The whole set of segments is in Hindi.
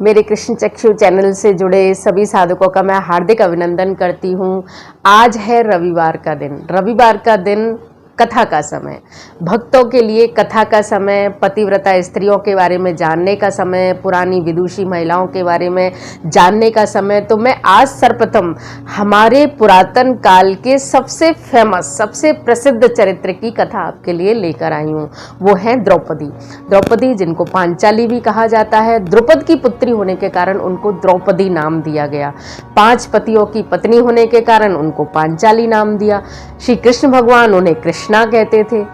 मेरे कृष्ण चक्षु चैनल से जुड़े सभी साधकों का मैं हार्दिक अभिनंदन करती हूँ। आज है रविवार का दिन। रविवार का दिन कथा का समय, भक्तों के लिए कथा का समय, पतिव्रता स्त्रियों के बारे में जानने का समय, पुरानी विदुषी महिलाओं के बारे में जानने का समय। तो मैं आज सर्वप्रथम हमारे पुरातन काल के सबसे फेमस, सबसे प्रसिद्ध चरित्र की कथा आपके लिए लेकर आई हूँ। वो है द्रौपदी। द्रौपदी जिनको पांचाली भी कहा जाता है। द्रुपद की पुत्री होने के कारण उनको द्रौपदी नाम दिया गया। 5 पतियों की पत्नी होने के कारण उनको पांचाली नाम दिया। श्री कृष्ण भगवान उन्हें कृष्णा कहते थे।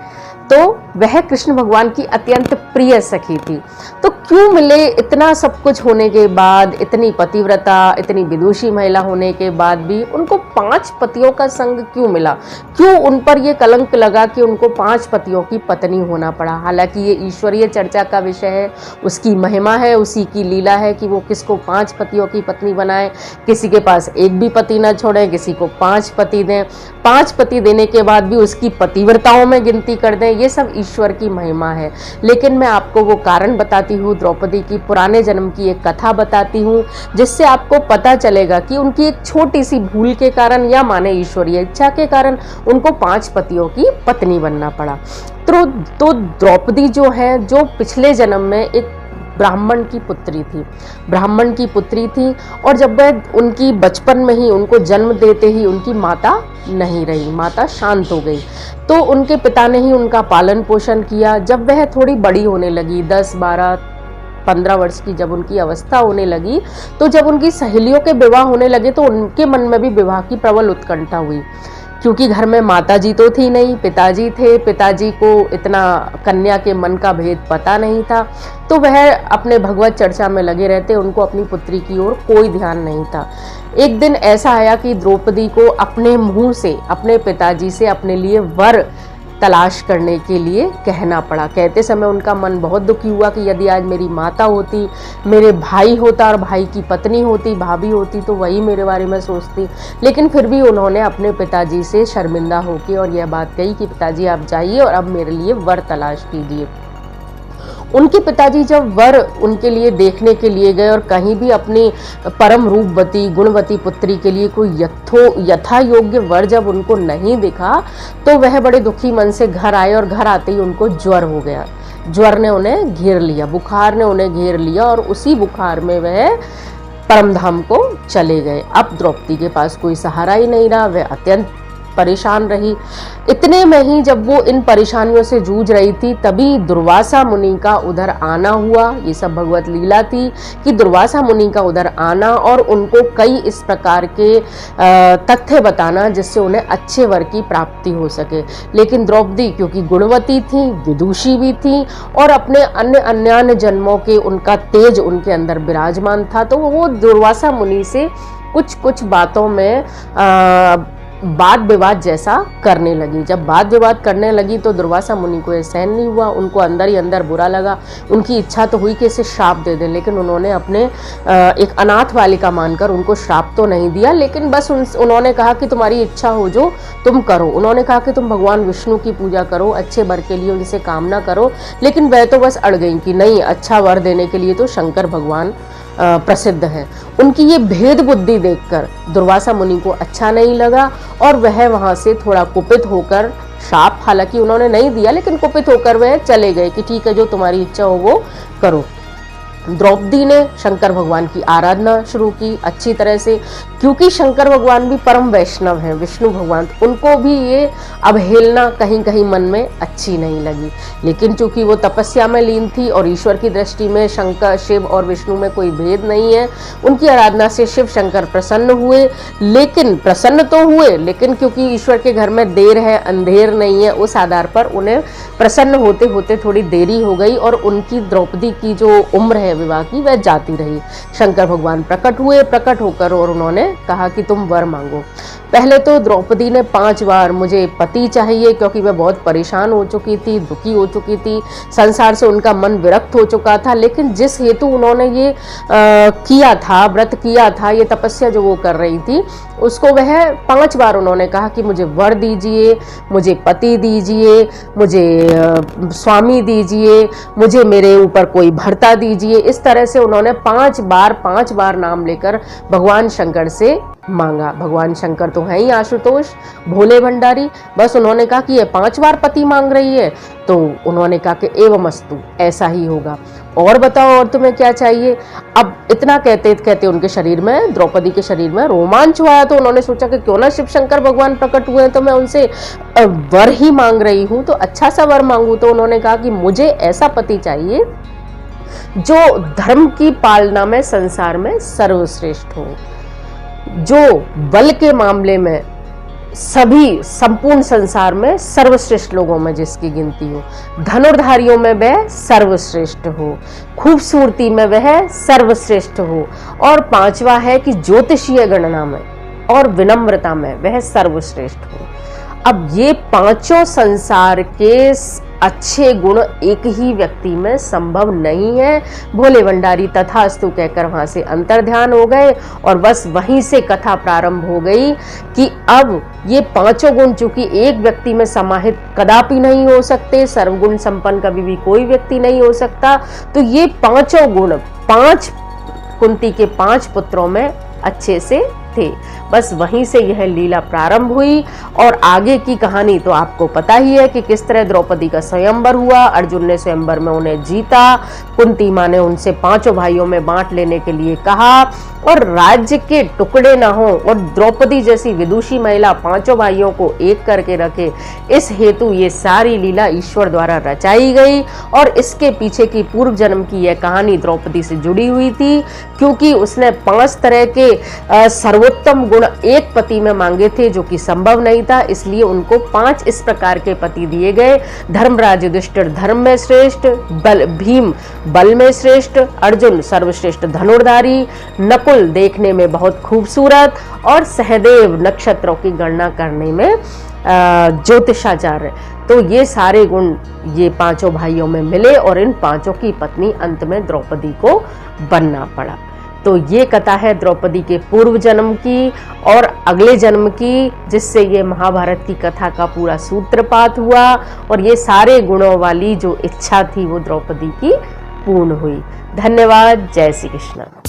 तो वह कृष्ण भगवान की अत्यंत प्रिय सखी थी। तो क्यों मिले, इतना सब कुछ होने के बाद, इतनी पतिव्रता, इतनी विदुषी महिला होने के बाद भी उनको 5 पतियों का संग क्यों मिला? क्यों उन पर यह कलंक लगा कि उनको 5 पतियों की पत्नी होना पड़ा? हालांकि ये ईश्वरीय चर्चा का विषय है, उसकी महिमा है, उसी की लीला है कि वो किसको 5 पतियों की पत्नी बनाए, किसी के पास एक भी पति न छोड़े, किसी को 5 पति दें, 5 पति देने के बाद भी उसकी पतिव्रताओं में गिनती कर दें। ये सब ईश्वर की महिमा है। लेकिन मैं आपको वो कारण बताती हूँ, द्रौपदी की पुराने जन्म की एक कथा बताती हूँ, जिससे आपको पता चलेगा कि उनकी एक छोटी सी भूल के कारण या माने ईश्वरीय इच्छा के कारण उनको 5 पतियों की पत्नी बनना पड़ा। तो द्रौपदी जो है, जो पिछले जन्म में एक ब्राह्मण की पुत्री थी, ब्राह्मण की पुत्री थी। और जब वह उनकी बचपन में ही, उनको जन्म देते ही उनकी माता नहीं रही, माता शांत हो गई। तो उनके पिता ने ही उनका पालन पोषण किया। जब वह थोड़ी बड़ी होने लगी, 10, 12, 15 वर्ष की जब उनकी अवस्था होने लगी, तो जब उनकी सहेलियों के विवाह होने लगे तो उनके मन में भी विवाह की प्रबल उत्कंठा हुई। क्योंकि घर में माताजी तो थी नहीं, पिताजी थे। पिताजी को इतना कन्या के मन का भेद पता नहीं था। तो वह अपने भगवत चर्चा में लगे रहते, उनको अपनी पुत्री की ओर कोई ध्यान नहीं था। एक दिन ऐसा आया कि द्रौपदी को अपने मुंह से, अपने पिताजी से अपने लिए वर तलाश करने के लिए कहना पड़ा। कहते समय उनका मन बहुत दुखी हुआ कि यदि आज मेरी माता होती, मेरे भाई होता और भाई की पत्नी होती, भाभी होती, तो वही मेरे बारे में सोचती। लेकिन फिर भी उन्होंने अपने पिताजी से शर्मिंदा होकर और यह बात कही कि पिताजी आप जाइए और अब मेरे लिए वर तलाश कीजिए। उनके पिताजी जब वर उनके लिए देखने के लिए गए और कहीं भी अपनी परम रूपवती, गुणवती पुत्री के लिए कोई यथा योग्य वर जब उनको नहीं दिखा, तो वह बड़े दुखी मन से घर आए और घर आते ही उनको ज्वर हो गया। ज्वर ने उन्हें घेर लिया, बुखार ने उन्हें घेर लिया और उसी बुखार में वह परमधाम को चले गए। अब द्रौपदी के पास कोई सहारा ही नहीं रहा, वह अत्यंत परेशान रही। इतने में ही जब वो इन परेशानियों से जूझ रही थी, तभी दुर्वासा मुनि का उधर आना हुआ। ये सब भगवत लीला थी कि दुर्वासा मुनि का उधर आना और उनको कई इस प्रकार के तथ्य बताना जिससे उन्हें अच्छे वर की प्राप्ति हो सके। लेकिन द्रौपदी क्योंकि गुणवती थी, विदुषी भी थी और अपने अन्य जन्मों के उनका तेज उनके अंदर विराजमान था, तो वो दुर्वासा मुनि से कुछ बातों में वाद विवाद जैसा करने लगी। जब वाद विवाद करने लगी तो दुर्वासा मुनि को ये सहन नहीं हुआ, उनको अंदर ही अंदर बुरा लगा। उनकी इच्छा तो हुई कि इसे श्राप दे दें, लेकिन उन्होंने अपने एक अनाथ बालिका मानकर उनको श्राप तो नहीं दिया, लेकिन बस उन्होंने कहा कि तुम्हारी इच्छा हो जो तुम करो। उन्होंने कहा कि तुम भगवान विष्णु की पूजा करो, अच्छे वर के लिए उनसे कामना करो। लेकिन वह तो बस अड़ गई कि नहीं, अच्छा वर देने के लिए तो शंकर भगवान प्रसिद्ध है। उनकी ये भेद बुद्धि देखकर दुर्वासा मुनि को अच्छा नहीं लगा और वह वहां से थोड़ा कुपित होकर, श्राप हालांकि उन्होंने नहीं दिया, लेकिन कुपित होकर वह चले गए कि ठीक है, जो तुम्हारी इच्छा हो वो करो। द्रौपदी ने शंकर भगवान की आराधना शुरू की अच्छी तरह से, क्योंकि शंकर भगवान भी परम वैष्णव हैं, विष्णु भगवान, उनको भी ये अवहेलना कहीं कहीं मन में अच्छी नहीं लगी। लेकिन चूंकि वो तपस्या में लीन थी और ईश्वर की दृष्टि में शंकर, शिव और विष्णु में कोई भेद नहीं है, उनकी आराधना से शिव शंकर प्रसन्न हुए। लेकिन प्रसन्न तो हुए, लेकिन क्योंकि ईश्वर के घर में देर है, अंधेर नहीं है, उस आधार पर उन्हें प्रसन्न होते होते थोड़ी देरी हो गई और उनकी द्रौपदी की जो उम्र है विवाह की वह जाती रही। शंकर भगवान प्रकट हुए, प्रकट होकर और उन्होंने कहा कि तुम वर मांगो। पहले तो द्रौपदी ने 5 बार मुझे पति चाहिए, क्योंकि वह बहुत परेशान हो चुकी थी, दुखी हो चुकी थी, संसार से उनका मन विरक्त हो चुका था। लेकिन जिस हेतु उन्होंने ये किया था, व्रत किया था, ये तपस्या जो वो कर रही थी, उसको वह 5 बार उन्होंने कहा कि मुझे वर दीजिए, मुझे पति दीजिए, मुझे स्वामी दीजिए, मुझे मेरे ऊपर कोई भर्ता दीजिए। इस तरह से उन्होंने 5 बार नाम लेकर भगवान शंकर से मांगा। भगवान शंकर तो है ही आशुतोष, भोले भंडारी। बस उन्होंने कहा कि ये 5 बार पति मांग रही है, तो उन्होंने कहा कि एवमस्तु, ऐसा ही होगा, और बताओ और तुम्हें क्या चाहिए। अब इतना कहते कहते उनके शरीर में, द्रौपदी के शरीर में रोमांच हुआ, तो उन्होंने सोचा कि क्यों ना शिव शंकर भगवान प्रकट हुए हैं, तो मैं उनसे वर ही मांग रही हूँ, तो अच्छा सा वर मांगू। तो उन्होंने कहा कि मुझे ऐसा पति चाहिए जो धर्म की पालना में संसार में सर्वश्रेष्ठ हो, जो बल के मामले में सभी संपूर्ण संसार में सर्वश्रेष्ठ लोगों में जिसकी गिनती हो, धनुर्धारियों में वह सर्वश्रेष्ठ हो, खूबसूरती में वह सर्वश्रेष्ठ हो, और 5वां है कि ज्योतिषीय गणना में और विनम्रता में वह सर्वश्रेष्ठ हो। अब ये 5 संसार के अच्छे गुण एक ही व्यक्ति में संभव नहीं है। भोले भंडारी तथास्तु कहकर वहां से अंतर्ध्यान हो गए, और बस वहीं से कथा प्रारंभ हो गई कि अब ये 5 गुण चूंकि एक व्यक्ति में समाहित कदापि नहीं हो सकते, सर्वगुण संपन्न कभी भी कोई व्यक्ति नहीं हो सकता, तो ये 5 गुण 5 कुंती के 5 पुत्रों में अच्छे से थे। बस वहीं से यह लीला प्रारंभ हुई, और आगे की कहानी तो आपको पता ही है कि किस तरह द्रौपदी का स्वयंवर हुआ। अर्जुन ने स्वयंवर में उन्हें जीता, कुंती माँ ने उनसे 5 भाइयों में बांट लेने के लिए कहा, और राज्य के टुकड़े ना हो, और द्रौपदी जैसी विदुषी महिला 5 भाइयों को एक करके रखे, इस हेतु ये सारी लीला ईश्वर द्वारा रचाई गई। और इसके पीछे की पूर्व जन्म की यह कहानी द्रौपदी से जुड़ी हुई थी, क्योंकि उसने 5 तरह के सर्वोत्तम गुण एक पति में मांगे थे, जो कि संभव नहीं था, इसलिए उनको 5 इस प्रकार के पति दिए गए। धर्मराज युधिष्ठिर धर्म में श्रेष्ठ, भीम बल में श्रेष्ठ, अर्जुन सर्वश्रेष्ठ धनुर्धारी, नकुल देखने में बहुत खूबसूरत, और सहदेव नक्षत्रों की गणना करने में ज्योतिषाचार्य। तो ये सारे गुण ये 5 भाइयों में मिले, और इन 5 की पत्नी अंत में द्रौपदी को बनना पड़ा। तो ये कथा है द्रौपदी के पूर्व जन्म की और अगले जन्म की, जिससे ये महाभारत की कथा का पूरा सूत्रपात हुआ, और ये सारे गुणों वाली जो इच्छा थी वो द्रौपदी की पूर्ण हुई। धन्यवाद। जय श्री कृष्ण।